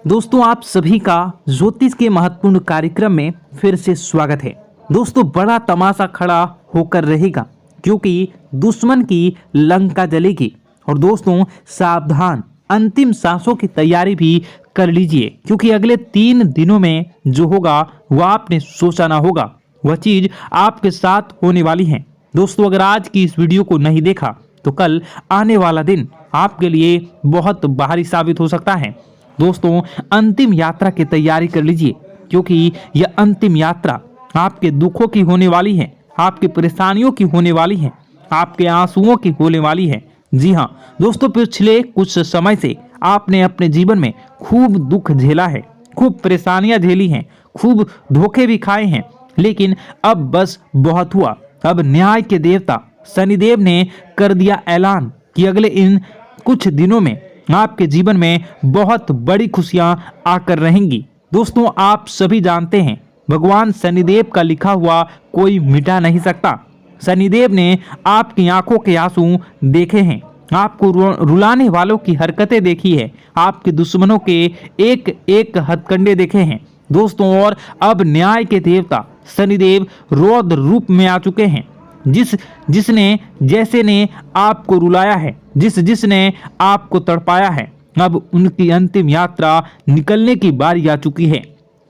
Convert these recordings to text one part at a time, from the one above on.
दोस्तों आप सभी का ज्योतिष के महत्वपूर्ण कार्यक्रम में फिर से स्वागत है। दोस्तों बड़ा तमाशा खड़ा होकर रहेगा क्योंकि दुश्मन की लंका जलेगी। और दोस्तों सावधान, अंतिम सांसों की तैयारी भी कर लीजिए क्योंकि अगले 3 दिनों में जो होगा वह आपने सोचा ना होगा, वह चीज आपके साथ होने वाली है। दोस्तों अगर आज की इस वीडियो को नहीं देखा तो कल आने वाला दिन आपके लिए बहुत भारी साबित हो सकता है। दोस्तों अंतिम यात्रा की तैयारी कर लीजिए क्योंकि यह अंतिम यात्रा आपके दुखों की होने वाली है, आपकी परेशानियों की होने वाली है, आपके आंसुओं की होने वाली है। जी हाँ दोस्तों, पिछले कुछ समय से आपने अपने जीवन में खूब दुख झेला है, खूब परेशानियां झेली हैं, खूब धोखे भी खाए हैं, लेकिन अब बस बहुत हुआ। अब न्याय के देवता शनिदेव ने कर दिया ऐलान कि अगले इन कुछ दिनों में आपके जीवन में बहुत बड़ी खुशियां आकर रहेंगी। दोस्तों आप सभी जानते हैं भगवान शनिदेव का लिखा हुआ कोई मिटा नहीं सकता। शनिदेव ने आपकी आंखों के आंसू देखे हैं, आपको रुलाने वालों की हरकतें देखी है, आपके दुश्मनों के एक एक हथकंडे देखे हैं। दोस्तों और अब न्याय के देवता शनिदेव रौद्र रूप में आ चुके हैं। जिसने जैसे ने आपको रुलाया है, जिसने आपको तड़पाया है, अब उनकी अंतिम यात्रा निकलने की बारी आ चुकी है।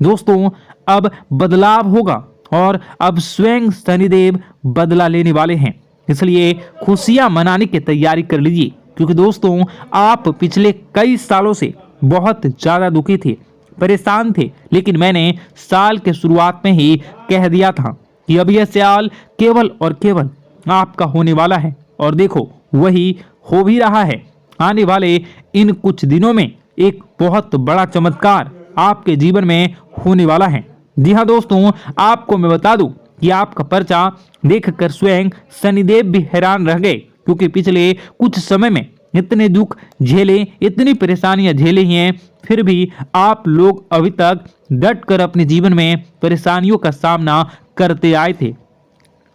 दोस्तों अब बदलाव होगा और अब स्वयं शनिदेव बदला लेने वाले हैं, इसलिए खुशियां मनाने की तैयारी कर लीजिए क्योंकि दोस्तों आप पिछले कई सालों से बहुत ज्यादा दुखी थे, परेशान थे, लेकिन मैंने साल के शुरुआत में ही कह दिया था कि अब यह साल केवल और केवल आपका होने वाला है। और देखो वही हो भी रहा है। आने वाले इन कुछ दिनों में एक बहुत बड़ा चमत्कार आपके जीवन में होने वाला है। जी हाँ दोस्तों, आपको मैं बता दूं कि आपका पर्चा देखकर स्वयं शनिदेव भी हैरान रह गए क्योंकि पिछले कुछ समय में इतने दुख झेले, इतनी परेशानियां झेली हैं, फिर भी आप लोग अभी तक डट कर अपने जीवन में परेशानियों का सामना करते आए थे।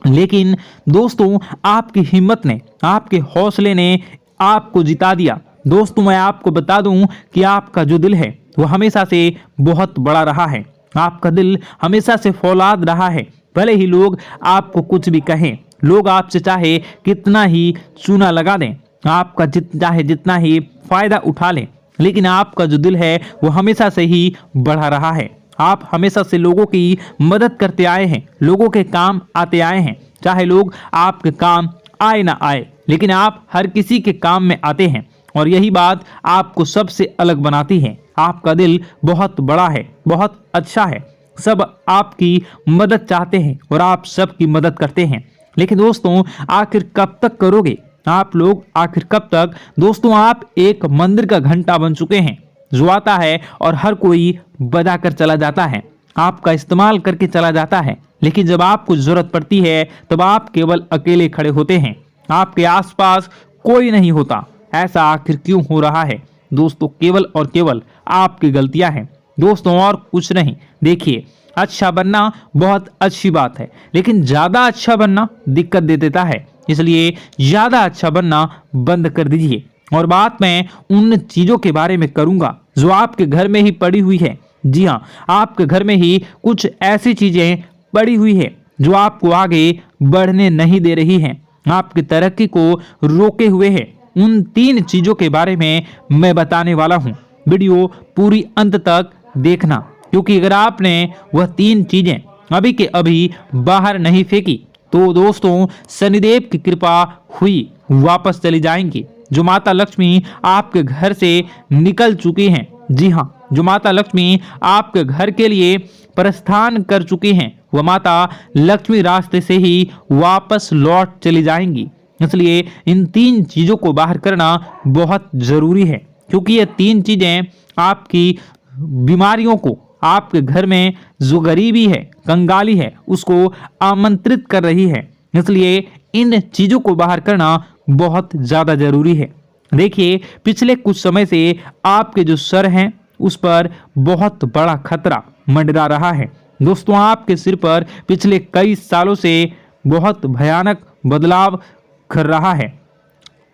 लेकिन दोस्तों आपकी हिम्मत ने, आपके हौसले ने आपको जिता दिया। दोस्तों मैं आपको बता दूं कि आपका जो दिल है वो हमेशा से बहुत बड़ा रहा है, आपका दिल हमेशा से फौलाद रहा है। भले ही लोग आपको कुछ भी कहें, लोग आपसे चाहे कितना ही चूना लगा दें, आपका चाहे जितना ही फायदा उठा लें, लेकिन आपका जो दिल है वो हमेशा से ही बढ़ा रहा है। आप हमेशा से लोगों की मदद करते आए हैं, लोगों के काम आते आए हैं, चाहे लोग आपके काम आए ना आए, लेकिन आप हर किसी के काम में आते हैं और यही बात आपको सबसे अलग बनाती है। आपका दिल बहुत बड़ा है, बहुत अच्छा है, सब आपकी मदद चाहते हैं और आप सबकी मदद करते हैं। लेकिन दोस्तों आखिर कब तक करोगे आप लोग, आखिर कब तक? दोस्तों आप एक मंदिर का घंटा बन चुके हैं जो आता है और हर कोई बजा कर चला जाता है, आपका इस्तेमाल करके चला जाता है, लेकिन जब आपको जरूरत पड़ती है तब आप केवल अकेले खड़े होते हैं, आपके आसपास कोई नहीं होता। ऐसा आखिर क्यों हो रहा है? दोस्तों केवल और केवल आपकी गलतियां हैं दोस्तों, और कुछ नहीं। देखिए अच्छा बनना बहुत अच्छी बात है, लेकिन ज्यादा अच्छा बनना दिक्कत दे देता है, इसलिए ज्यादा अच्छा बनना बंद कर दीजिए। और बात मैं उन चीजों के बारे में करूंगा जो आपके घर में ही पड़ी हुई है। जी हाँ, आपके घर में ही कुछ ऐसी चीजें पड़ी हुई है जो आपको आगे बढ़ने नहीं दे रही हैं, आपकी तरक्की को रोके हुए है। उन 3 चीजों के बारे में मैं बताने वाला हूँ, वीडियो पूरी अंत तक देखना क्योंकि अगर आपने वह 3 चीजें अभी के अभी बाहर नहीं फेंकी तो दोस्तों शनिदेव की कृपा हुई वापस चली जाएंगी। जो माता लक्ष्मी आपके घर से निकल चुकी हैं, जी हाँ, जो माता लक्ष्मी आपके घर के लिए प्रस्थान कर चुकी हैं, वह माता लक्ष्मी रास्ते से ही वापस लौट चली जाएंगी। इसलिए इन 3 चीजों को बाहर करना बहुत जरूरी है क्योंकि ये 3 चीजें आपकी बीमारियों को, आपके घर में जो गरीबी है, कंगाली है, उसको आमंत्रित कर रही है। इसलिए इन चीजों को बाहर करना बहुत ज्यादा जरूरी है। देखिए पिछले कुछ समय से आपके जो सर हैं उस पर बहुत बड़ा खतरा मंडरा रहा है। दोस्तों आपके सिर पर पिछले कई सालों से बहुत भयानक बदलाव कर रहा है।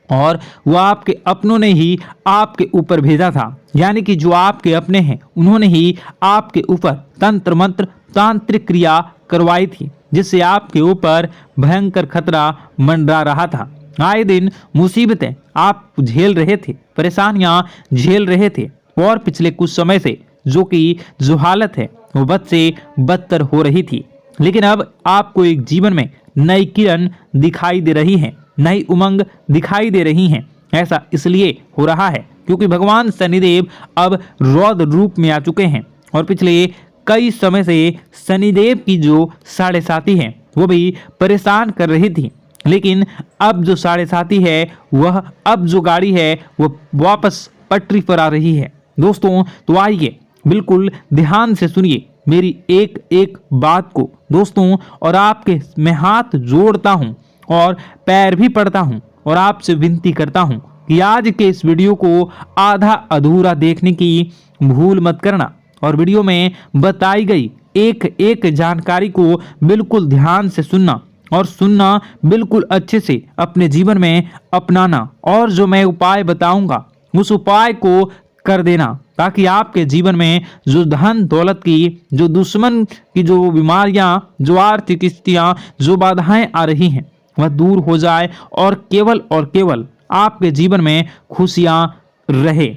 और वो आपके अपनों ने ही आपके ऊपर भेजा था, यानी कि जो आपके अपने हैं उन्होंने ही आपके ऊपर तंत्र मंत्र तांत्रिक क्रिया करवाई थी, जिससे आपके ऊपर भयंकर खतरा मंडरा रहा था। आए दिन मुसीबतें आप झेल रहे थे, परेशानियां झेल रहे थे, और पिछले कुछ समय से जो हालत है वो बद से बदतर हो रही थी। लेकिन अब आपको एक जीवन में नई किरण दिखाई दे रही है, नई उमंग दिखाई दे रही हैं। ऐसा इसलिए हो रहा है क्योंकि भगवान शनिदेव अब रौद्र रूप में आ चुके हैं, और पिछले कई समय से शनिदेव की जो साढ़े साथी है वो भी परेशान कर रही थी। लेकिन अब जो साढ़े साथी है वह, अब जो गाड़ी है वो वापस पटरी पर आ रही है। दोस्तों तो आइए बिल्कुल ध्यान से सुनिए मेरी एक एक बात को दोस्तों, और आपके मैं हाथ जोड़ता हूं और पैर भी पड़ता हूं और आपसे विनती करता हूं कि आज के इस वीडियो को आधा अधूरा देखने की भूल मत करना, और वीडियो में बताई गई एक एक जानकारी को बिल्कुल ध्यान से सुनना, और सुनना बिल्कुल अच्छे से अपने जीवन में अपनाना, और जो मैं उपाय बताऊंगा उस उपाय को कर देना, ताकि आपके जीवन में जो धन दौलत की, जो दुश्मन की जो बीमारियां, जो आर्थिक स्थितियां, जो बाधाएं आ रही हैं वह दूर हो जाए, और केवल आपके जीवन में खुशियां रहे।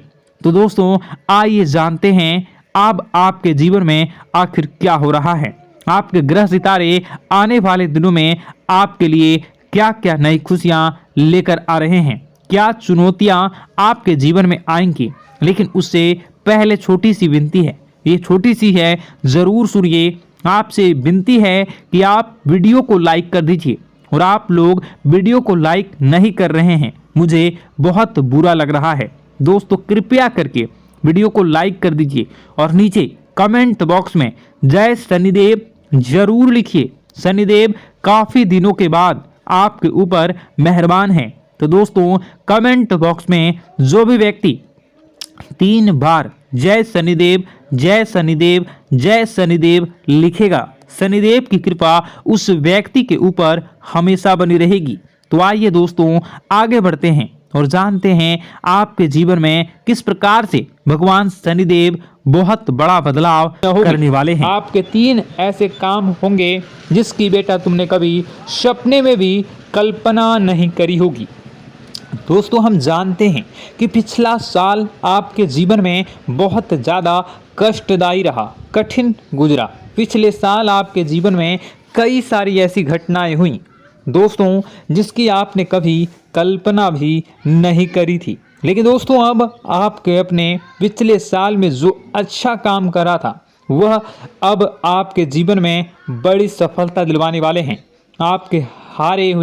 तो दोस्तों आइए जानते हैं अब आपके जीवन में आखिर क्या हो रहा है। आपके ग्रह सितारे आने वाले दिनों में आपके लिए क्या क्या नई खुशियां लेकर आ रहे हैं, क्या चुनौतियां आपके जीवन में आएंगी। लेकिन उससे पहले छोटी सी विनती है, ये छोटी सी है, जरूर सुनिए। आपसे विनती है कि आप वीडियो को लाइक कर दीजिए, और आप लोग वीडियो को लाइक नहीं कर रहे हैं, मुझे बहुत बुरा लग रहा है। दोस्तों कृपया करके वीडियो को लाइक कर दीजिए, और नीचे कमेंट बॉक्स में जय शनिदेव जरूर लिखिए। शनिदेव काफी दिनों के बाद आपके ऊपर मेहरबान हैं। तो दोस्तों कमेंट बॉक्स में जो भी व्यक्ति 3 बार जय शनिदेव जय शनिदेव जय शनिदेव लिखेगा, शनिदेव की कृपा उस व्यक्ति के ऊपर हमेशा बनी रहेगी। तो आइए दोस्तों आगे बढ़ते हैं और जानते हैं आपके जीवन में किस प्रकार से भगवान शनिदेव बहुत बड़ा बदलाव करने वाले हैं। आपके 3 ऐसे काम होंगे जिसकी बेटा तुमने कभी सपने में भी कल्पना नहीं करी होगी। दोस्तों हम जानते हैं कि पिछला साल आपके जीवन में बहुत ज़्यादा कष्टदायी रहा, कठिन गुजरा। पिछले साल आपके जीवन में कई सारी ऐसी घटनाएं हुई दोस्तों जिसकी आपने कभी कल्पना भी नहीं करी थी। लेकिन दोस्तों अब आपके अपने पिछले साल में जो अच्छा काम करा था वह अब आपके जीवन में बड़ी सफलता दिलवाने वाले हैं। आप हारे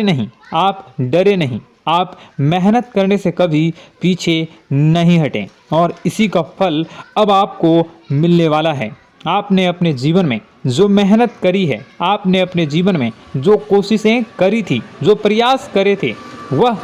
नहीं, आप डरे नहीं, आप मेहनत करने से कभी पीछे नहीं हटें, और इसी का फल अब आपको मिलने वाला है। आपने अपने जीवन में जो मेहनत करी है, आपने अपने जीवन में जो कोशिशें करी थी, जो प्रयास करे थे, वह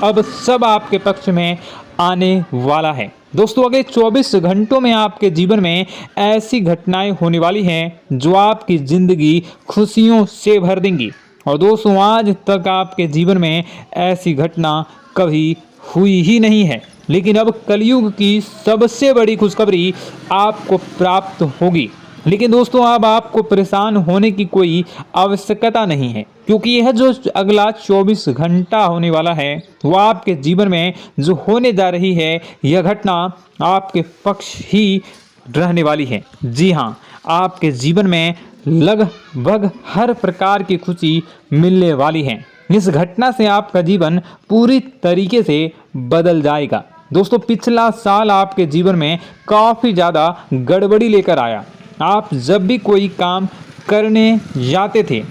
अब सब आपके पक्ष में आने वाला है। दोस्तों अगले 24 घंटों में आपके जीवन में ऐसी घटनाएं होने वाली हैं जो आपकी ज़िंदगी खुशियों से भर देंगी। और दोस्तों आज तक आपके जीवन में ऐसी घटना कभी हुई ही नहीं है, लेकिन अब कलयुग की सबसे बड़ी खुशखबरी आपको प्राप्त होगी। लेकिन दोस्तों अब आपको परेशान होने की कोई आवश्यकता नहीं है, क्योंकि यह जो अगला 24 घंटा होने वाला है वो आपके जीवन में जो होने जा रही है यह घटना आपके पक्ष ही रहने वाली है। जी हाँ, आपके जीवन में लगभग हर प्रकार की खुशी मिलने वाली है। इस घटना से आपका जीवन पूरी तरीके से बदल जाएगा। दोस्तों पिछला साल आपके जीवन में काफ़ी ज़्यादा गड़बड़ी लेकर आया। आप जब भी कोई काम करने जाते थे,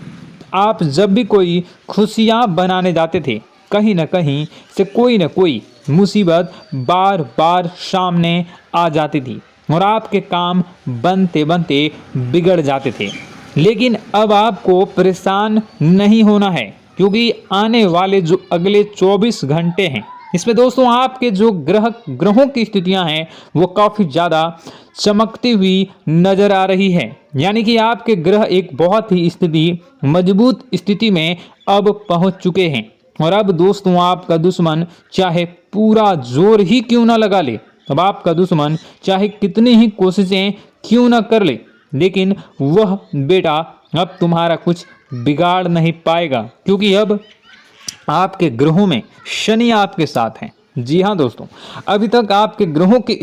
आप जब भी कोई खुशियाँ बनाने जाते थे, कहीं ना कहीं से कोई ना कोई मुसीबत बार बार सामने आ जाती थी और आपके काम बनते बनते बिगड़ जाते थे। लेकिन अब आपको परेशान नहीं होना है, क्योंकि आने वाले जो अगले 24 घंटे हैं इसमें दोस्तों आपके जो ग्रहों की स्थितियां हैं वो काफ़ी ज़्यादा चमकती हुई नज़र आ रही है। यानी कि आपके ग्रह एक बहुत ही मजबूत स्थिति में अब पहुंच चुके हैं और अब दोस्तों आपका दुश्मन चाहे पूरा जोर ही क्यों ना लगा ले, अब आपका दुश्मन चाहे कितनी ही कोशिशें क्यों ना कर ले, लेकिन वह बेटा अब तुम्हारा कुछ बिगाड़ नहीं पाएगा, क्योंकि अब आपके ग्रहों में शनि आपके साथ हैं। जी हाँ दोस्तों, अभी तक आपके ग्रहों की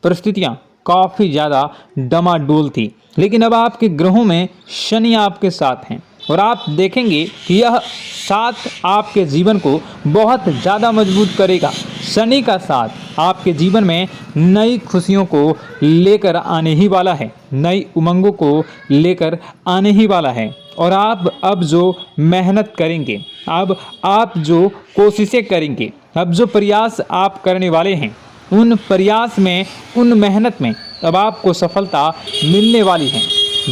परिस्थितियां काफ़ी ज़्यादा डमाडोल थी, लेकिन अब आपके ग्रहों में शनि आपके साथ हैं और आप देखेंगे कि यह साथ आपके जीवन को बहुत ज़्यादा मजबूत करेगा। शनि का साथ आपके जीवन में नई खुशियों को लेकर आने ही वाला है, नई उमंगों को लेकर आने ही वाला है। और आप अब जो मेहनत करेंगे, अब आप जो कोशिशें करेंगे, अब जो प्रयास आप करने वाले हैं, उन प्रयास में, उन मेहनत में अब आपको सफलता मिलने वाली है।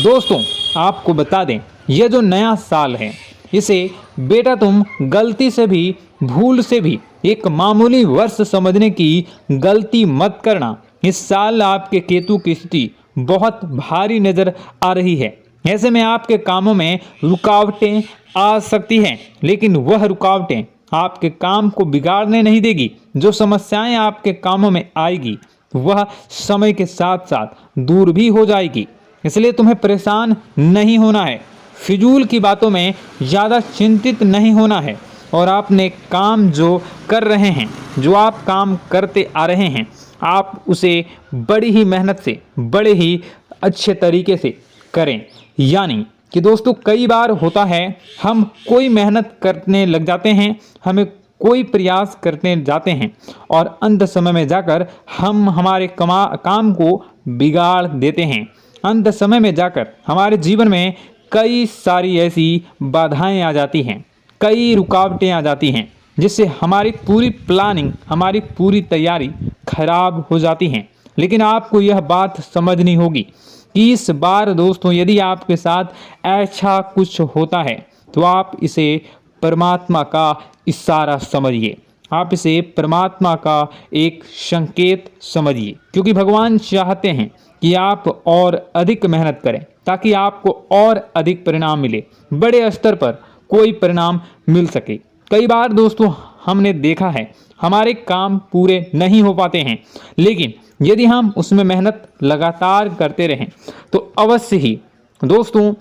दोस्तों आपको बता दें, यह जो नया साल है, इसे बेटा तुम गलती से भी, भूल से भी एक मामूली वर्ष समझने की गलती मत करना। इस साल आपके केतु की स्थिति बहुत भारी नजर आ रही है। ऐसे में आपके कामों में रुकावटें आ सकती हैं, लेकिन वह रुकावटें आपके काम को बिगाड़ने नहीं देगी। जो समस्याएं आपके कामों में आएगी वह समय के साथ साथ दूर भी हो जाएगी, इसलिए तुम्हें परेशान नहीं होना है, फिजूल की बातों में ज़्यादा चिंतित नहीं होना है। और आपने काम जो कर रहे हैं, जो आप काम करते आ रहे हैं, आप उसे बड़ी ही मेहनत से, बड़े ही अच्छे तरीके से करें। यानी कि दोस्तों कई बार होता है, हम कोई मेहनत करने लग जाते हैं, हमें कोई प्रयास करने जाते हैं और अंत समय में जाकर हम हमारे काम को बिगाड़ देते हैं। अंत समय में जाकर हमारे जीवन में कई सारी ऐसी बाधाएं आ जाती हैं, कई रुकावटें आ जाती हैं, जिससे हमारी पूरी प्लानिंग, हमारी पूरी तैयारी खराब हो जाती हैं। लेकिन आपको यह बात समझनी होगी कि इस बार दोस्तों यदि आपके साथ ऐसा कुछ होता है तो आप इसे परमात्मा का इशारा समझिए, आप इसे परमात्मा का एक संकेत समझिए, क्योंकि भगवान चाहते हैं कि आप और अधिक मेहनत करें ताकि आपको और अधिक परिणाम मिले, बड़े स्तर पर कोई परिणाम मिल सके। कई बार दोस्तों हमने देखा है हमारे काम पूरे नहीं हो पाते हैं, लेकिन यदि हम उसमें मेहनत लगातार करते रहें तो अवश्य ही दोस्तों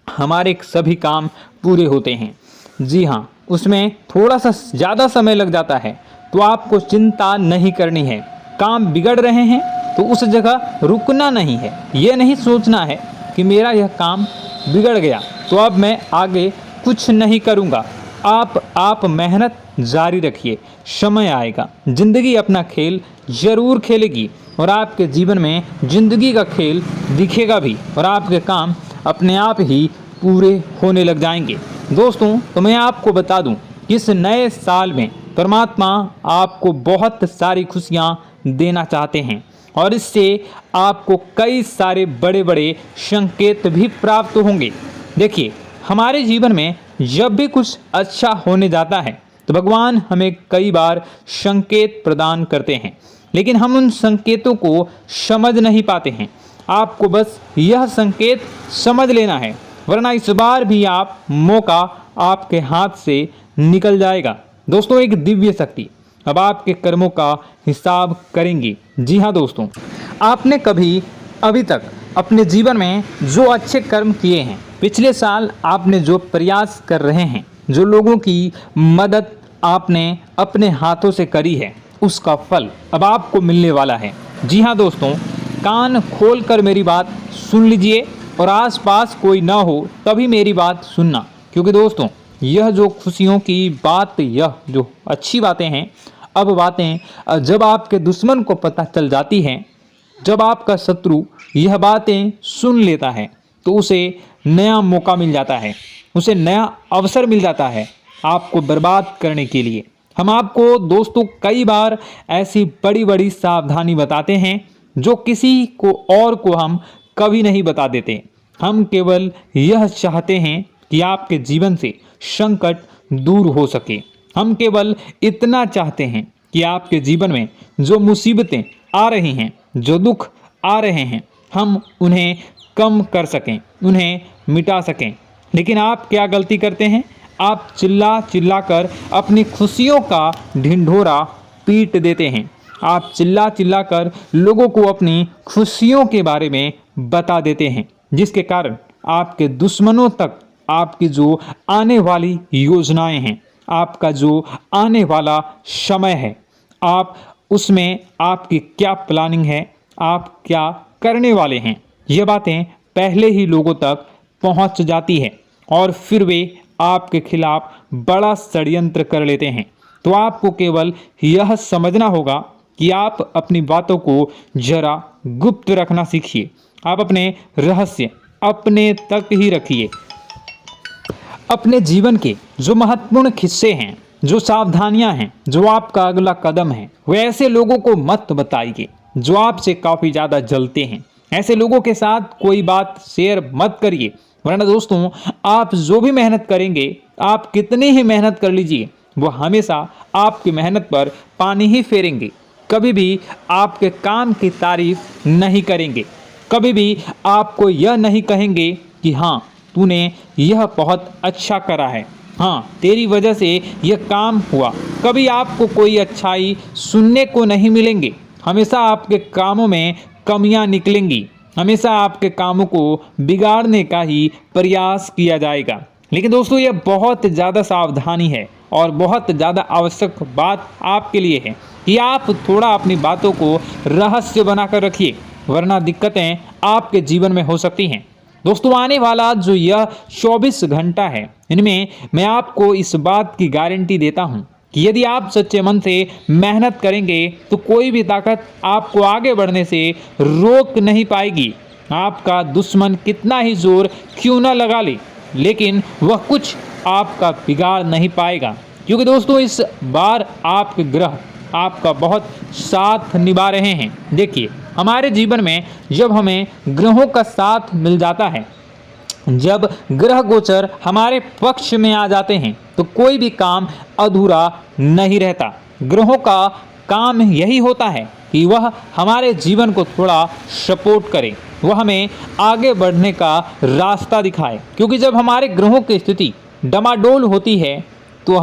हमारे सभी काम पूरे होते हैं। जी हाँ, उसमें थोड़ा सा ज़्यादा समय लग जाता है तो आपको चिंता नहीं करनी है। काम बिगड़ रहे हैं तो उस जगह रुकना नहीं है, ये नहीं सोचना है कि मेरा यह काम बिगड़ गया तो अब मैं आगे कुछ नहीं करूँगा। आप मेहनत जारी रखिए, समय आएगा, ज़िंदगी अपना खेल ज़रूर खेलेगी और आपके जीवन में ज़िंदगी का खेल दिखेगा भी और आपके काम अपने आप ही पूरे होने लग जाएंगे। दोस्तों तो मैं आपको बता दूं कि इस नए साल में परमात्मा आपको बहुत सारी खुशियां देना चाहते हैं और इससे आपको कई सारे बड़े बड़े संकेत भी प्राप्त होंगे। देखिए, हमारे जीवन में जब भी कुछ अच्छा होने जाता है तो भगवान हमें कई बार संकेत प्रदान करते हैं, लेकिन हम उन संकेतों को समझ नहीं पाते हैं। आपको बस यह संकेत समझ लेना है, वरना इस बार भी आप मौका आपके हाथ से निकल जाएगा। दोस्तों एक दिव्य शक्ति अब आपके कर्मों का हिसाब करेंगी। जी हाँ दोस्तों, आपने कभी अभी तक अपने जीवन में जो अच्छे कर्म किए हैं, पिछले साल आपने जो प्रयास कर रहे हैं, जो लोगों की मदद आपने अपने हाथों से करी है, उसका फल अब आपको मिलने वाला है। जी हाँ दोस्तों, कान खोलकर मेरी बात सुन लीजिए और आसपास कोई ना हो तभी मेरी बात सुनना, क्योंकि दोस्तों यह जो खुशियों की बात, यह जो अच्छी बातें हैं, अब बातें जब आपके दुश्मन को पता चल जाती हैं, जब आपका शत्रु यह बातें सुन लेता है तो उसे नया मौका मिल जाता है, उसे नया अवसर मिल जाता है आपको बर्बाद करने के लिए। हम आपको दोस्तों कई बार ऐसी बड़ी बड़ी सावधानी बताते हैं जो किसी को और को हम कभी नहीं बता देते। हम केवल यह चाहते हैं कि आपके जीवन से संकट दूर हो सके। हम केवल इतना चाहते हैं कि आपके जीवन में जो मुसीबतें आ रही हैं, जो दुख आ रहे हैं, हम उन्हें कम कर सकें, उन्हें मिटा सकें। लेकिन आप क्या गलती करते हैं? आप चिल्ला चिल्ला कर अपनी खुशियों का ढिंढोरा पीट देते हैं। आप चिल्ला चिल्ला कर लोगों को अपनी खुशियों के बारे में बता देते हैं, जिसके कारण आपके दुश्मनों तक आपकी जो आने वाली योजनाएं हैं, आपका जो आने वाला समय है, आप उसमें आपकी क्या प्लानिंग है, आप क्या करने वाले हैं, ये बातें पहले ही लोगों तक पहुंच जाती है और फिर वे आपके खिलाफ बड़ा षड्यंत्र कर लेते हैं। तो आपको केवल यह समझना होगा कि आप अपनी बातों को जरा गुप्त रखना सीखिए। आप अपने रहस्य अपने तक ही रखिए। अपने जीवन के जो महत्वपूर्ण किस्से हैं, जो सावधानियां हैं, जो आपका अगला कदम है, वो ऐसे लोगों को मत बताइए जो आपसे काफ़ी ज़्यादा जलते हैं। ऐसे लोगों के साथ कोई बात शेयर मत करिए, वरना दोस्तों आप जो भी मेहनत करेंगे, आप कितनी ही मेहनत कर लीजिए, वो हमेशा आपकी मेहनत पर पानी ही फेरेंगे। कभी भी आपके काम की तारीफ नहीं करेंगे, कभी भी आपको यह नहीं कहेंगे कि हाँ तूने यह बहुत अच्छा करा है, हाँ तेरी वजह से यह काम हुआ। कभी आपको कोई अच्छाई सुनने को नहीं मिलेंगे। हमेशा आपके कामों में कमियां निकलेंगी, हमेशा आपके कामों को बिगाड़ने का ही प्रयास किया जाएगा। लेकिन दोस्तों यह बहुत ज़्यादा सावधानी है और बहुत ज़्यादा आवश्यक बात आपके लिए है कि आप थोड़ा अपनी बातों को रहस्य बनाकर रखिए, वरना दिक्कतें आपके जीवन में हो सकती हैं। दोस्तों आने वाला जो यह 24 घंटा है, इनमें मैं आपको इस बात की गारंटी देता हूँ कि यदि आप सच्चे मन से मेहनत करेंगे तो कोई भी ताकत आपको आगे बढ़ने से रोक नहीं पाएगी। आपका दुश्मन कितना ही जोर क्यों न लगा ले, लेकिन वह कुछ आपका बिगाड़ नहीं पाएगा, क्योंकि दोस्तों इस बार आपके ग्रह आपका बहुत साथ निभा रहे हैं। देखिए हमारे जीवन में जब हमें ग्रहों का साथ मिल जाता है, जब ग्रह गोचर हमारे पक्ष में आ जाते हैं, तो कोई भी काम अधूरा नहीं रहता। ग्रहों का काम यही होता है कि वह हमारे जीवन को थोड़ा सपोर्ट करे, वह हमें आगे बढ़ने का रास्ता दिखाए। क्योंकि जब हमारे ग्रहों की स्थिति डमाडोल होती है तो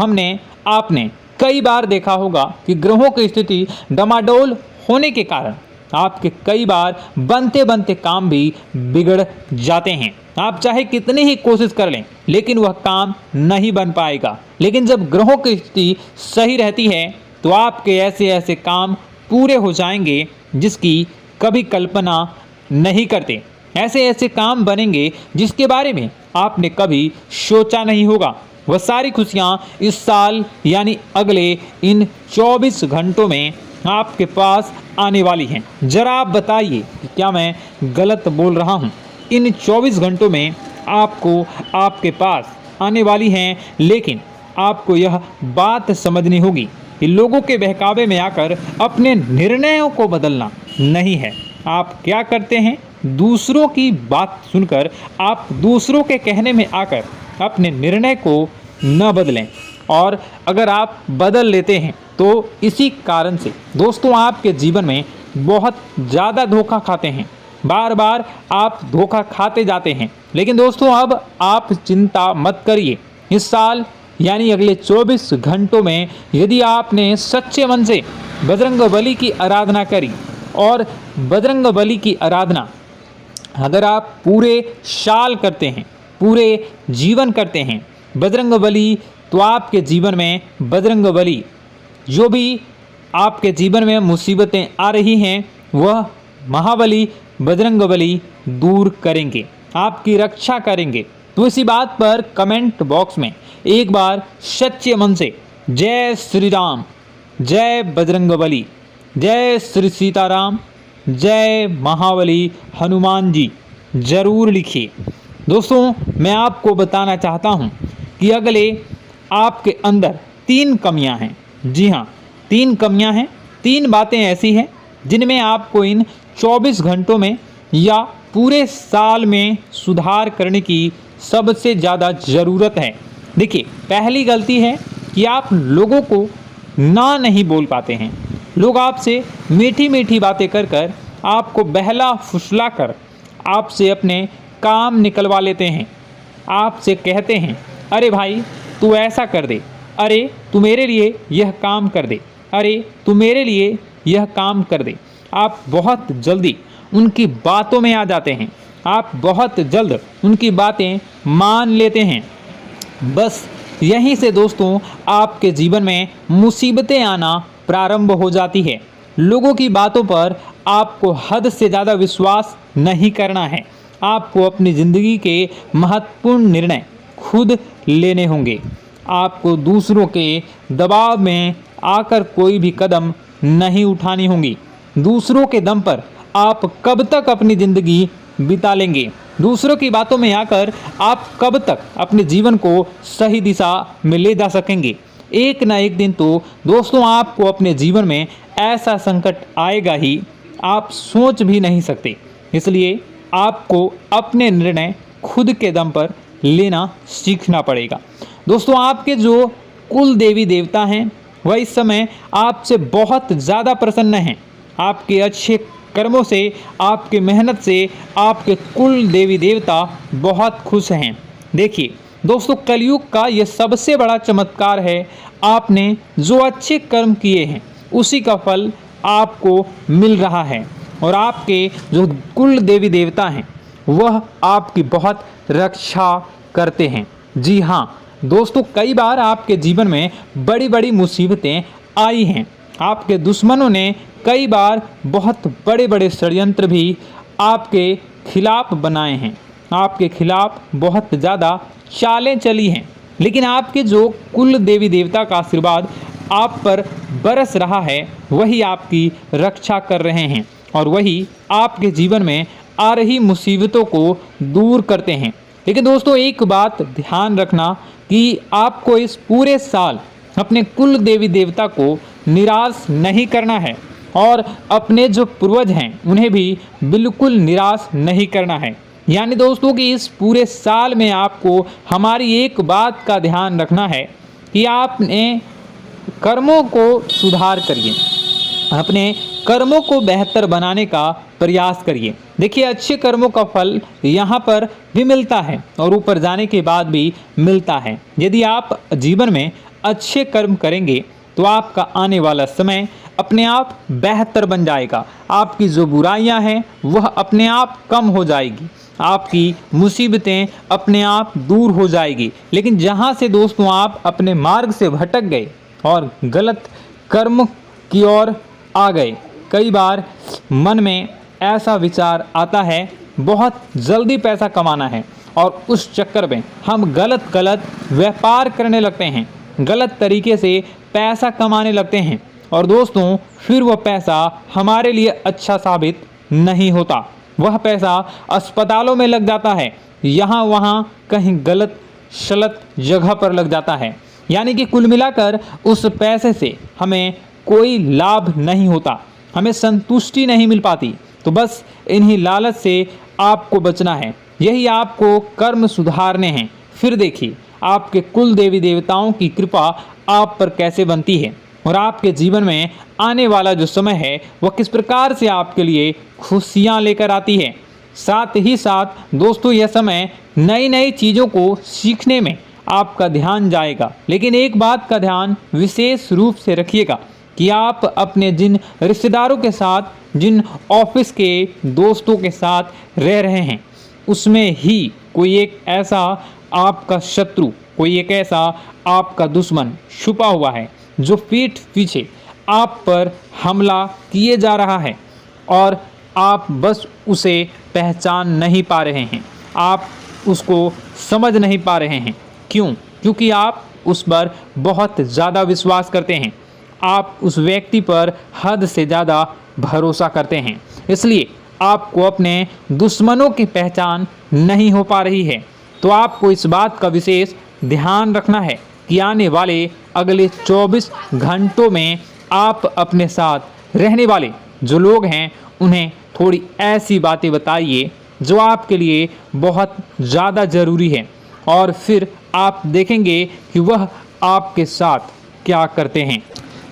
आपने कई बार देखा होगा कि ग्रहों की स्थिति डमाडोल होने के कारण आपके कई बार बनते बनते काम भी बिगड़ जाते हैं। आप चाहे कितनी ही कोशिश कर लें, लेकिन वह काम नहीं बन पाएगा। लेकिन जब ग्रहों की स्थिति सही रहती है तो आपके ऐसे ऐसे काम पूरे हो जाएंगे जिसकी कभी कल्पना नहीं करते। ऐसे ऐसे काम बनेंगे जिसके बारे में आपने कभी सोचा नहीं होगा। वह सारी खुशियाँ इस साल यानी अगले इन 24 घंटों में आपके पास आने वाली हैं। जरा आप बताइए कि क्या मैं गलत बोल रहा हूँ? इन 24 घंटों में आपको आपके पास आने वाली हैं, लेकिन आपको यह बात समझनी होगी कि लोगों के बहकावे में आकर अपने निर्णयों को बदलना नहीं है। आप क्या करते हैं? दूसरों की बात सुनकर आप दूसरों के कहने में आकर अपने निर्णय को न बदलें, और अगर आप बदल लेते हैं तो इसी कारण से दोस्तों आपके जीवन में बहुत ज़्यादा धोखा खाते हैं। बार बार आप धोखा खाते जाते हैं। लेकिन दोस्तों अब आप चिंता मत करिए। इस साल यानी अगले 24 घंटों में यदि आपने सच्चे मन से बजरंगबली की आराधना करी, और बजरंगबली की आराधना अगर आप पूरे साल करते हैं, पूरे जीवन करते हैं बजरंगबली, तो आपके जीवन में बजरंगबली जो भी आपके जीवन में मुसीबतें आ रही हैं वह महाबली बजरंगबली दूर करेंगे, आपकी रक्षा करेंगे। तो इसी बात पर कमेंट बॉक्स में एक बार सच्चे मन से जय श्री राम, जय बजरंगबली, जय श्री सीताराम, जय महाबली हनुमान जी जरूर लिखिए। दोस्तों मैं आपको बताना चाहता हूं कि अगले आपके अंदर 3 कमियां हैं। जी हाँ, 3 कमियां हैं, 3 बातें ऐसी हैं जिनमें आपको इन 24 घंटों में या पूरे साल में सुधार करने की सबसे ज़्यादा ज़रूरत है। देखिए पहली गलती है कि आप लोगों को ना नहीं बोल पाते हैं। लोग आपसे मीठी मीठी बातें कर कर आपको बहला फुसला कर आपसे अपने काम निकलवा लेते हैं। आपसे कहते हैं अरे भाई तू ऐसा कर दे, अरे तू मेरे लिए यह काम कर दे, अरे तू मेरे लिए यह काम कर दे। आप बहुत जल्दी उनकी बातों में आ जाते हैं, आप बहुत जल्द उनकी बातें मान लेते हैं। बस यहीं से दोस्तों आपके जीवन में मुसीबतें आना प्रारंभ हो जाती है। लोगों की बातों पर आपको हद से ज़्यादा विश्वास नहीं करना है। आपको अपनी ज़िंदगी के महत्वपूर्ण निर्णय खुद लेने होंगे। आपको दूसरों के दबाव में आकर कोई भी कदम नहीं उठानी होंगी। दूसरों के दम पर आप कब तक अपनी ज़िंदगी बिता लेंगे? दूसरों की बातों में आकर आप कब तक अपने जीवन को सही दिशा में ले जा सकेंगे? एक ना एक दिन तो दोस्तों आपको अपने जीवन में ऐसा संकट आएगा ही, आप सोच भी नहीं सकते। इसलिए आपको अपने निर्णय खुद के दम पर लेना सीखना पड़ेगा। दोस्तों आपके जो कुल देवी देवता हैं वह इस समय आपसे बहुत ज़्यादा प्रसन्न हैं। आपके अच्छे कर्मों से, आपके मेहनत से आपके कुल देवी देवता बहुत खुश हैं। देखिए दोस्तों कलयुग का यह सबसे बड़ा चमत्कार है, आपने जो अच्छे कर्म किए हैं उसी का फल आपको मिल रहा है। और आपके जो कुल देवी देवता हैं वह आपकी बहुत रक्षा करते हैं। जी हाँ दोस्तों, कई बार आपके जीवन में बड़ी बड़ी मुसीबतें आई हैं। आपके दुश्मनों ने कई बार बहुत बड़े बड़े षड्यंत्र भी आपके खिलाफ बनाए हैं, आपके खिलाफ बहुत ज़्यादा चालें चली हैं। लेकिन आपके जो कुल देवी देवता का आशीर्वाद आप पर बरस रहा है वही आपकी रक्षा कर रहे हैं और वही आपके जीवन में आ रही मुसीबतों को दूर करते हैं। लेकिन दोस्तों एक बात ध्यान रखना कि आपको इस पूरे साल अपने कुल देवी देवता को निराश नहीं करना है और अपने जो पूर्वज हैं उन्हें भी बिल्कुल निराश नहीं करना है। यानी दोस्तों कि इस पूरे साल में आपको हमारी एक बात का ध्यान रखना है कि आपने कर्मों को सुधार करिए, अपने कर्मों को बेहतर बनाने का प्रयास करिए। देखिए अच्छे कर्मों का फल यहाँ पर भी मिलता है और ऊपर जाने के बाद भी मिलता है। यदि आप जीवन में अच्छे कर्म करेंगे तो आपका आने वाला समय अपने आप बेहतर बन जाएगा। आपकी जो बुराइयां हैं वह अपने आप कम हो जाएगी, आपकी मुसीबतें अपने आप दूर हो जाएगी। लेकिन जहां से दोस्तों आप अपने मार्ग से भटक गए और गलत कर्म की ओर आ गए, कई बार मन में ऐसा विचार आता है बहुत जल्दी पैसा कमाना है और उस चक्कर में हम गलत व्यापार करने लगते हैं, गलत तरीके से पैसा कमाने लगते हैं और दोस्तों फिर वह पैसा हमारे लिए अच्छा साबित नहीं होता। वह पैसा अस्पतालों में लग जाता है, यहाँ वहाँ कहीं गलत सलत जगह पर लग जाता है। यानी कि कुल मिलाकर उस पैसे से हमें कोई लाभ नहीं होता, हमें संतुष्टि नहीं मिल पाती। तो बस इन्हीं लालच से आपको बचना है, यही आपको कर्म सुधारने हैं। फिर देखिए आपके कुल देवी देवताओं की कृपा आप पर कैसे बनती है और आपके जीवन में आने वाला जो समय है वह किस प्रकार से आपके लिए खुशियाँ लेकर आती है। साथ ही साथ दोस्तों यह समय नई नई चीज़ों को सीखने में आपका ध्यान जाएगा। लेकिन एक बात का ध्यान विशेष रूप से रखिएगा कि आप अपने जिन रिश्तेदारों के साथ, जिन ऑफिस के दोस्तों के साथ रह रहे हैं उसमें ही कोई एक ऐसा आपका शत्रु, कोई एक ऐसा आपका दुश्मन छुपा हुआ है जो पीठ पीछे आप पर हमला किए जा रहा है और आप बस उसे पहचान नहीं पा रहे हैं, आप उसको समझ नहीं पा रहे हैं। क्यों? क्योंकि आप उस पर बहुत ज़्यादा विश्वास करते हैं, आप उस व्यक्ति पर हद से ज़्यादा भरोसा करते हैं, इसलिए आपको अपने दुश्मनों की पहचान नहीं हो पा रही है। तो आपको इस बात का विशेष ध्यान रखना है कि आने वाले अगले 24 घंटों में आप अपने साथ रहने वाले जो लोग हैं उन्हें थोड़ी ऐसी बातें बताइए जो आपके लिए बहुत ज़्यादा ज़रूरी है और फिर आप देखेंगे कि वह आपके साथ क्या करते हैं।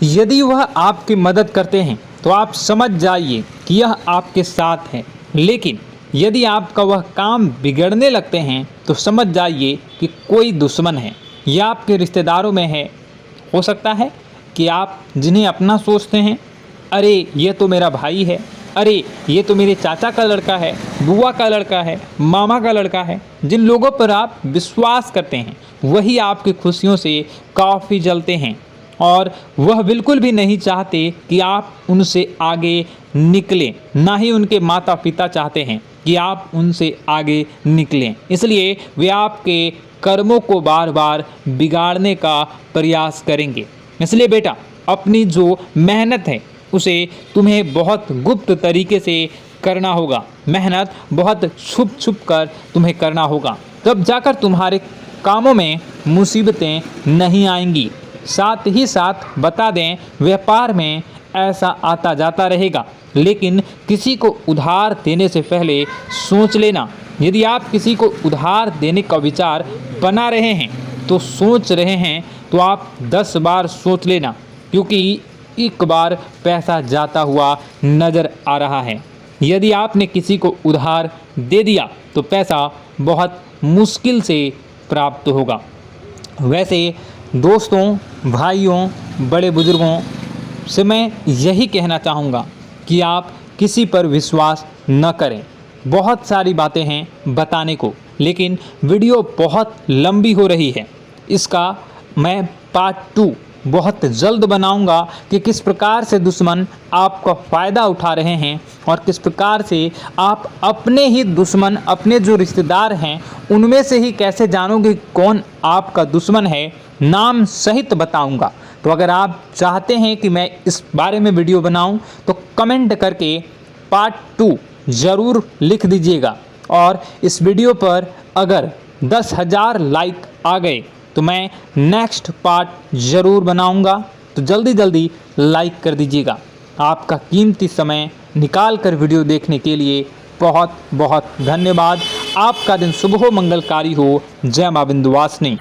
यदि वह आपकी मदद करते हैं तो आप समझ जाइए कि यह आपके साथ है, लेकिन यदि आपका वह काम बिगड़ने लगते हैं तो समझ जाइए कि कोई दुश्मन है। या आपके रिश्तेदारों में है। हो सकता है कि आप जिन्हें अपना सोचते हैं, अरे ये तो मेरा भाई है, अरे ये तो मेरे चाचा का लड़का है, बुआ का लड़का है, मामा का लड़का है, जिन लोगों पर आप विश्वास करते हैं वही आपकी खुशियों से काफ़ी जलते हैं और वह बिल्कुल भी नहीं चाहते कि आप उनसे आगे निकलें। ना ही उनके माता पिता चाहते हैं कि आप उनसे आगे निकलें, इसलिए वे आपके कर्मों को बार बार बिगाड़ने का प्रयास करेंगे। इसलिए बेटा, अपनी जो मेहनत है उसे तुम्हें बहुत गुप्त तरीके से करना होगा। मेहनत बहुत छुप छुप कर तुम्हें करना होगा, तब जाकर तुम्हारे कामों में मुसीबतें नहीं आएंगी। साथ ही साथ बता दें, व्यापार में ऐसा आता जाता रहेगा, लेकिन किसी को उधार देने से पहले सोच लेना। यदि आप किसी को उधार देने का विचार बना रहे हैं तो सोच रहे हैं तो आप 10 बार सोच लेना, क्योंकि एक बार पैसा जाता हुआ नज़र आ रहा है। यदि आपने किसी को उधार दे दिया तो पैसा बहुत मुश्किल से प्राप्त होगा। वैसे दोस्तों, भाइयों, बड़े बुजुर्गों से मैं यही कहना चाहूँगा कि आप किसी पर विश्वास न करें। बहुत सारी बातें हैं बताने को, लेकिन वीडियो बहुत लंबी हो रही है। इसका मैं पार्ट 2 बहुत जल्द बनाऊंगा कि किस प्रकार से दुश्मन आपका फ़ायदा उठा रहे हैं और किस प्रकार से आप अपने ही दुश्मन, अपने जो रिश्तेदार हैं उनमें से ही कैसे जानोगे कौन आपका दुश्मन है, नाम सहित बताऊंगा। तो अगर आप चाहते हैं कि मैं इस बारे में वीडियो बनाऊं तो कमेंट करके पार्ट 2 ज़रूर लिख दीजिएगा। और इस वीडियो पर अगर 10,000 लाइक आ गए तो मैं नेक्स्ट पार्ट ज़रूर बनाऊंगा। तो जल्दी जल्दी लाइक कर दीजिएगा। आपका कीमती समय निकाल कर वीडियो देखने के लिए बहुत बहुत धन्यवाद। आपका दिन शुभ हो, मंगलकारी हो। जय मां विंध्यवासिनी।